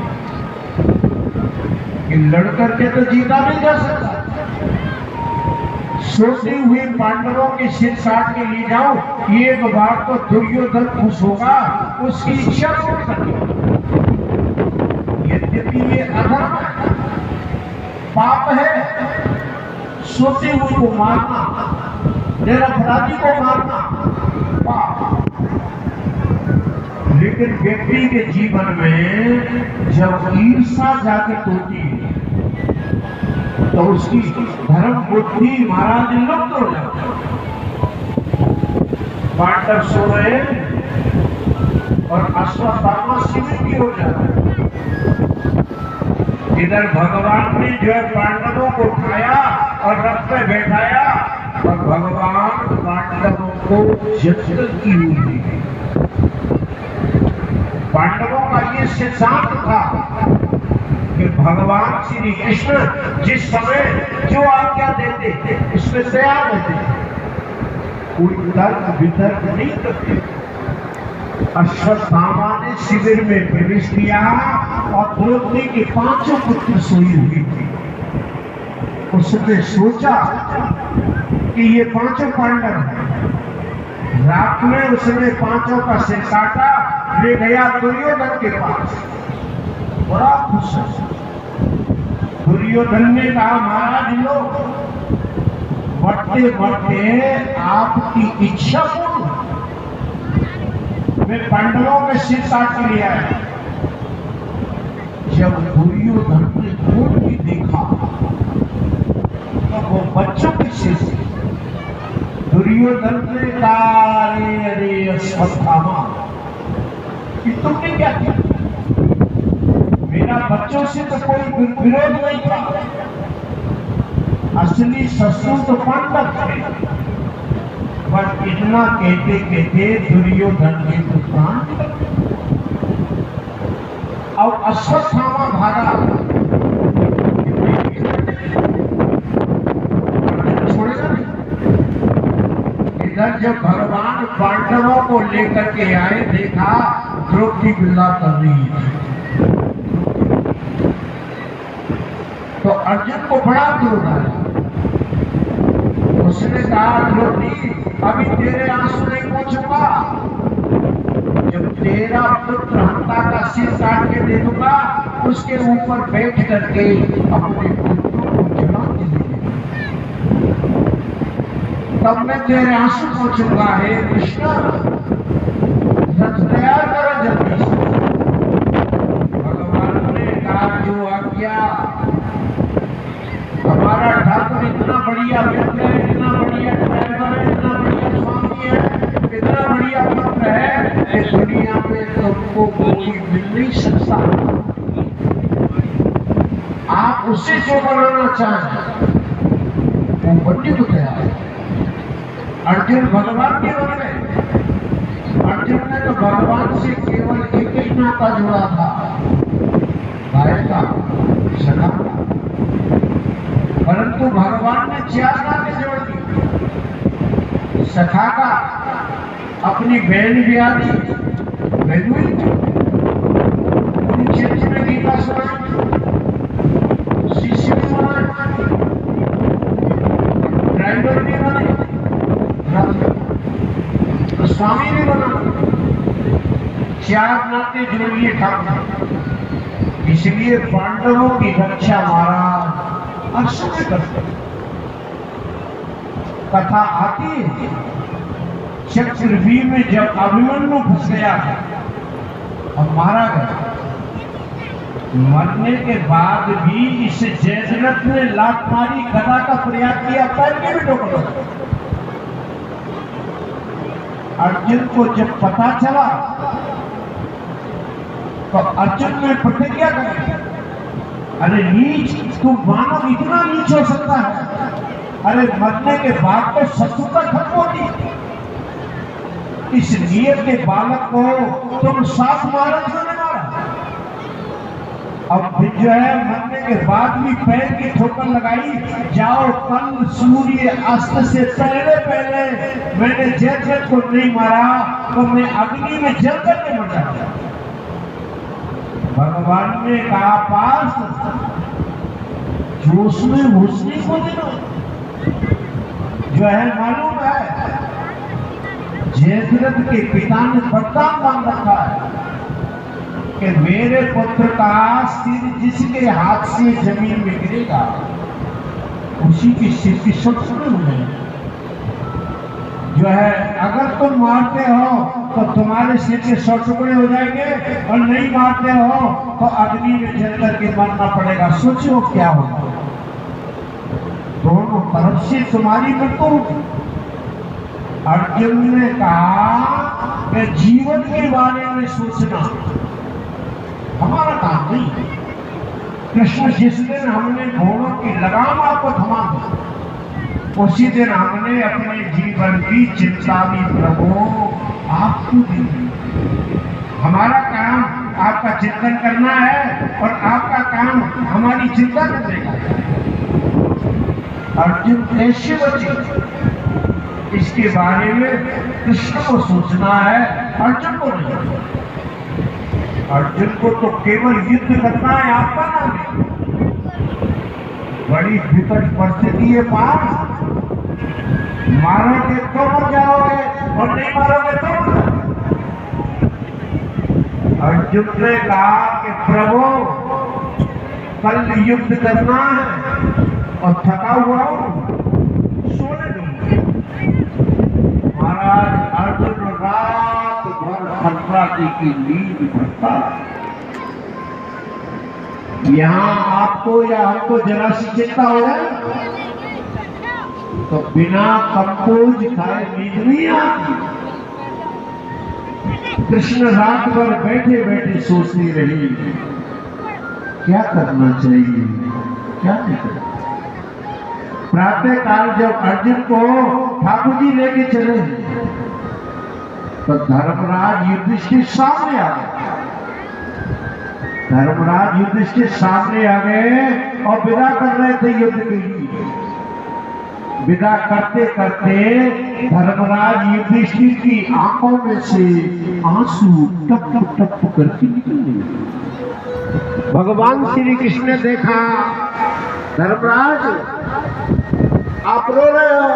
कि लड़कर के तो जीता नहीं जा सकता। सोते हुए पांडवों के सिर काट के ले जाओ, एक बार तो दुर्योधन खुश होगा, उसकी इच्छा पूर्ण करनी। यद्यपि ये अधर्म है, पाप है, सोते हुए को मारना, निरपराधी को मारना पाप। लेकिन व्यक्ति के जीवन में जब ईर्षा जागृत होती है तो उसकी धर्म बुद्धि महाराज लुप्त हो जाती है। पांडव सो रहे और अश्वत्थामा शिविर भी हो जाता है। इधर भगवान ने जो है पांडवों को उठाया और रथ पे बैठाया और भगवान पांडवों को जंगल की हुई। पांडवों का ये सिद्धांत था कि भगवान श्री कृष्ण जिस समय जो आज्ञा देते उसमें तैयार रहते, कोई तर्क वितर्क नहीं करते। अश्वत्थामा ने शिविर में प्रवेश किया और द्रौपदी के 5 पुत्र सोई हुई थी। उसने सोचा कि ये 5 पांडव हैं। रात में उसने 5 का सिर काटा, ले गया दुर्योधन के पास, बड़ा खुश है। दुर्योधन ने कहा, महाराज लो, बढ़ते बढ़ते आपकी इच्छा पूर्ण, मैं पांडवों के सिर काट के ले आया। जब दुर्योधन ने खोल के देखा तो वो बच्चों के सिर से। दुर्योधन ने कहा, अरे अश्वत्थामा, कि तुमने क्या किया? मेरा बच्चों से तो कोई विरोध नहीं था, असली शत्रु तो पांडव थे। पर इतना कहते कहते दुर्योधन ने तो प्राण और अश्वत्थामा भागा, छोड़ेगा नहीं। इधर जब भगवान पांडवों को लेकर के आए, देखा द्रौपदी बिल्ला कर रही थी, तो अर्जुन को बड़ा क्रोध आया। उसने कहा, द्रौपदी अभी तेरे आंसू नहीं पोंछूंगा, जब तेरा पुत्र हंता का सिर काट के दे दूंगा, उसके ऊपर बैठ करके अपने पुत्रों को जला देंगे, तब मैं तेरे आंसू पोंछूंगा। हे कृष्ण, रथ तैयार करो जल्दी से। भगवान ने कहा, जो आज्ञा। हमारा ठाकुर इतना बढ़िया मित्र है, इतना बढ़िया ड्राइवर है, इतना बढ़िया स्वामी है, इतना बढ़िया पुत्र है कि दुनिया में तुमको कोई मिल नहीं सकता। आप उससे जो बनाना चाहें वो बनने को तैयार है। अर्जुन भगवान के बन गए। अर्जुन ने तो भगवान से केवल एक ही नाता जुड़ा था, भाई का, सखा का। परंतु भगवान ने 4 नाते जोड़ दी। सखा का अपनी बहन भी आदि बहनों कुरुक्षेत्र में गीता सुनाई, शिष्य भी बना, ड्राइवर भी बने, तो स्वामी भी बना। 4 नाते जोड़ लिए ठाकुर। इसलिए पांडवों की रक्षा महाराज अक्षय करते। कथा आती है चक्रव्यूह में जब अभिमन्यु फंस गया और मारा गया, मरने के बाद भी इस जयद्रथ ने लात मारी, गदा का प्रयास किया, पैर के भी ठोकर लगा। अर्जुन को जब पता चला तो अर्जुन ने प्रतिज्ञा की, अरे नीच, तू मानव इतना नीच हो सकता है? अरे मरने के बाद तो शत्रुता खत्म होती, इस नियत के बालक को तुम साथ मारा, क्यों नहीं मारा? अब फिर जो है मरने के बाद भी पैर की ठोकर लगाई, जाओ कल सूर्य अस्त से पहले पहले मैंने जयद्रथ को नहीं मारा तो मैं अग्नि में जल करके मर जाता। भगवान ने कहा पास जोश में घुसने को देना, जो है मालूम है जयद्रथ के पिता ने वरदान मांग रखा है कि मेरे पुत्र का सिर जिसके हाथ से जमीन में गिरेगा उसी के सिर की शत्रु है। जो है अगर तुम मारते हो तो तुम्हारे सिर के 100 टुकड़े हो जाएंगे, और नहीं मारते हो तो अग्नि में जल करके मरना पड़ेगा। सोचो क्या होगा, दोनों तरफ से तुम्हारी मृत्यु होगी। अर्जुन ने कहा कि जीवन के बारे में सोचना हमारा काम नहीं है। कृष्ण जिस दिन हमने घोड़ों की लगाम आपको थमा दी, उसी दिन हमने अपने जीवन की चिंता भी प्रभु आपको दी। हमारा काम आपका चिंतन करना है और आपका काम हमारी चिंता करने का। अर्जुन कैसे बचे इसके बारे में कृष्ण को सोचना है, अर्जुन को नहीं। अर्जुन को तो केवल युद्ध करना है, आपका नाम है। बड़ी विकट परिस्थिति है पास, मारोगे तो मर जाओगे और नहीं मारोगे तो मर जाओगे। अर्जुन ने कहा कि प्रभु कल युद्ध करना है और थका हुआ हूं, सोने दूंगा। महाराज अर्जुन रात भर खतराती की नींद भरता। यहाँ आपको या हमको जरा सी चिंता हो जाए तो बिना कंपोज खाए नींद नहीं आती। कृष्ण रात भर बैठे बैठे सोचती रही क्या करना चाहिए, क्या नहीं करना। प्रातः काल जब अर्जुन को ठाकुर जी लेके चले तो धर्मराज युधिष्ठिर सामने आ गए। धर्मराज युधिष्ठिर सामने आ गए और विदा कर रहे थे युद्ध के लिए। विदा करते करते धर्मराज युधिष्ठिर की आंखों में से आंसू टप टप टप करके निकले। भगवान श्री कृष्ण ने देखा, धर्मराज आप रो रहे हो,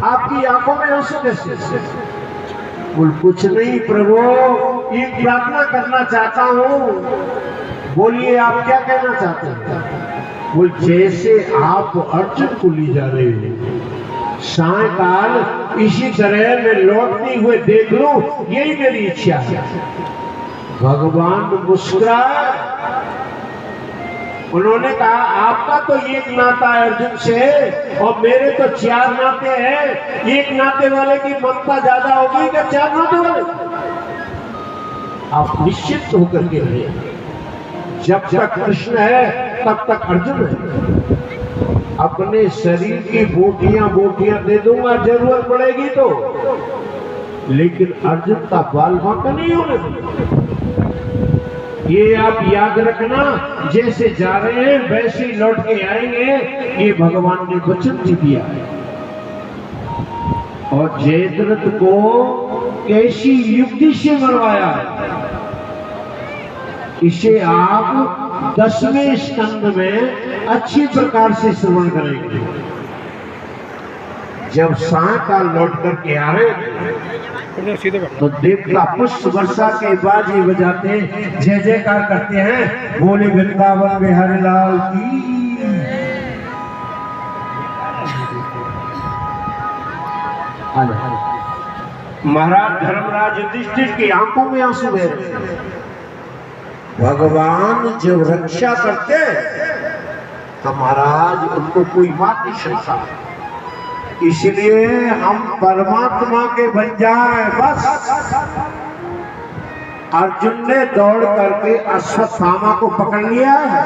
आपकी आंखों में आंसू कैसे? बोल कुछ नहीं प्रभु, एक प्रार्थना करना चाहता हूँ। बोलिए आप क्या कहना चाहते हैं? बोल जैसे आप अर्जुन को ले जा रहे हो, सायकाल इसी तरह मैं लौटते हुए देख लूं, यही मेरी इच्छा है। भगवान मुस्कुराए। उन्होंने कहा आपका तो एक नाता है अर्जुन से और मेरे तो 4 नाते हैं। एक नाते वाले की ममता ज्यादा होगी क्या 4 नाते वाले? आप निश्चित होकर के रहिए, जब तक कृष्ण है तब तक अर्जुन है। अपने शरीर की बोटियां दे दूंगा जरूरत पड़ेगी तो, लेकिन अर्जुन का बाल बांका नहीं होने दूंगा। ये आप याद रखना, जैसे जा रहे हैं वैसे ही लौट के आएंगे, ये भगवान ने वचन दिया है। और जयद्रथ को कैसी युक्ति से मरवाया है, इसे आप 10वें स्कंद में अच्छी प्रकार से श्रवण करेंगे। जब सायकाल लौट करके आ रहे तो देवता पुष्प वर्षा के बाजी बजाते जय जयकार करते हैं, बोले वृंदावन बिहारी लाल की। महाराज धर्मराज युधिष्ठिर की आंखों में आंसू बह रहे। भगवान जब रक्षा करते तो महाराज उनको कोई बात नहीं सकता। इसलिए हम परमात्मा के बन जाए बस। अर्जुन ने दौड़ करके अश्वत्थामा को पकड़ लिया है।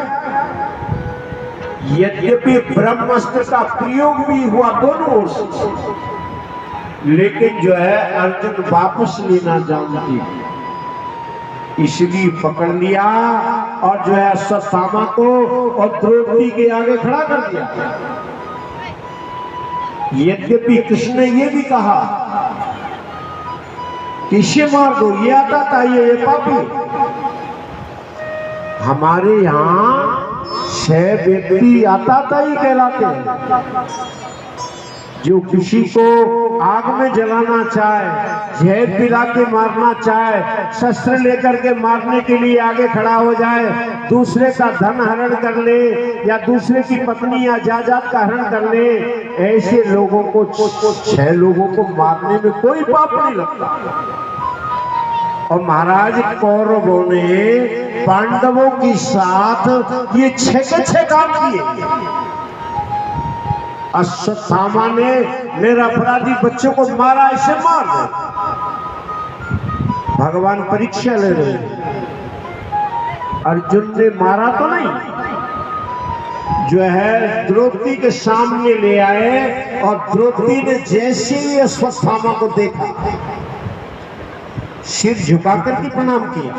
यद्यपि ब्रह्मास्त्र का प्रयोग भी हुआ दोनों ओर से, लेकिन जो है अर्जुन वापस लेना जानती, इसलिए पकड़ लिया और जो है अश्वत्थामा को और द्रौपदी के आगे खड़ा कर दिया। यद्यपि कृष्ण ने ये भी कहा कि इसे मार दो, ये आता था, ये पापी। हमारे यहाँ 6 व्यक्ति आता था ही कहलाते हैं। जो किसी को आग में जलाना चाहे, जहर पिला के मारना चाहे, शस्त्र लेकर के मारने के लिए आगे खड़ा हो जाए, दूसरे का धन हरण कर ले या दूसरे की पत्नी या जायदाद का हरण कर ले, ऐसे लोगों को 6 लोगों को मारने में कोई पाप नहीं लगता। और महाराज कौरवों ने पांडवों के साथ ये 6 के 6 काम किए। अश्वत्थामा ने मेरा अपराधी बच्चों को मारा, इसे मार दो। भगवान परीक्षा ले रहे। अर्जुन ने मारा तो नहीं, जो है द्रौपदी के सामने ले आए और द्रौपदी ने जैसे ही अश्वत्थामा को देखा सिर झुकाकर के प्रणाम किया।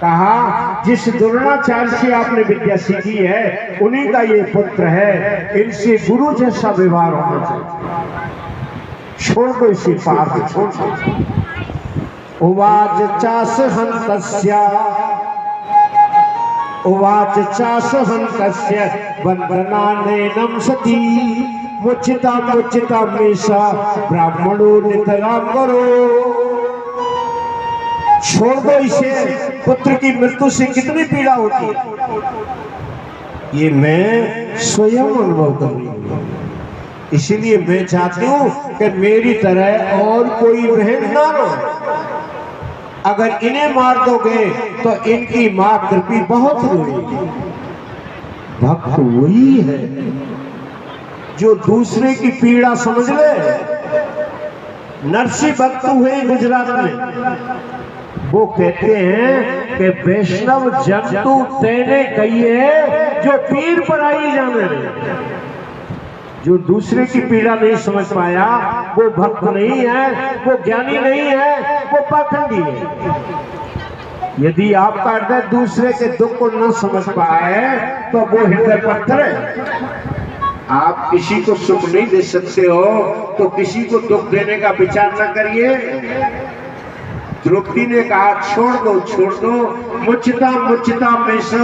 कहा जिस द्रोणाचार्य से आपने विद्या सीखी है उन्हीं का ये पुत्र है, इनसे गुरु जैसा व्यवहार होना चाहिए। छोड़ दो इसे, पाप छोड़ दो। उवाच चास हन्तस्य उवाच चास हन्तस्य वन्दनानेनं सती मुचिता मुचिता मेषा ब्राह्मणो नितराम करो। छोड़ दो इसे, पुत्र की मृत्यु से कितनी पीड़ा होती है, ये मैं स्वयं अनुभव कर रही हूं। इसलिए मैं चाहती हूं कि मेरी तरह और कोई बहन ना हो। अगर इन्हें मार दोगे तो इनकी मां कृपी बहुत रोएगी। भक्त वही है जो दूसरे की पीड़ा समझ ले। नरसिंह भक्त हुए गुजरात में, वो कहते हैं कि वैष्णव जंतु तेने कहिए जो पीर पर आई जाने रहे। जो दूसरे की पीड़ा नहीं समझ पाया वो भक्त नहीं है, वो ज्ञानी नहीं है, वो पाखंडी है। यदि आपका हृदय दूसरे के दुख को न समझ पाए तो वो हृदय पत्थर है। आप किसी को सुख नहीं दे सकते हो तो किसी को दुख देने का विचार न करिए। द्रौपदी ने कहा छोड़ दो मुचिता मुचिता मेषा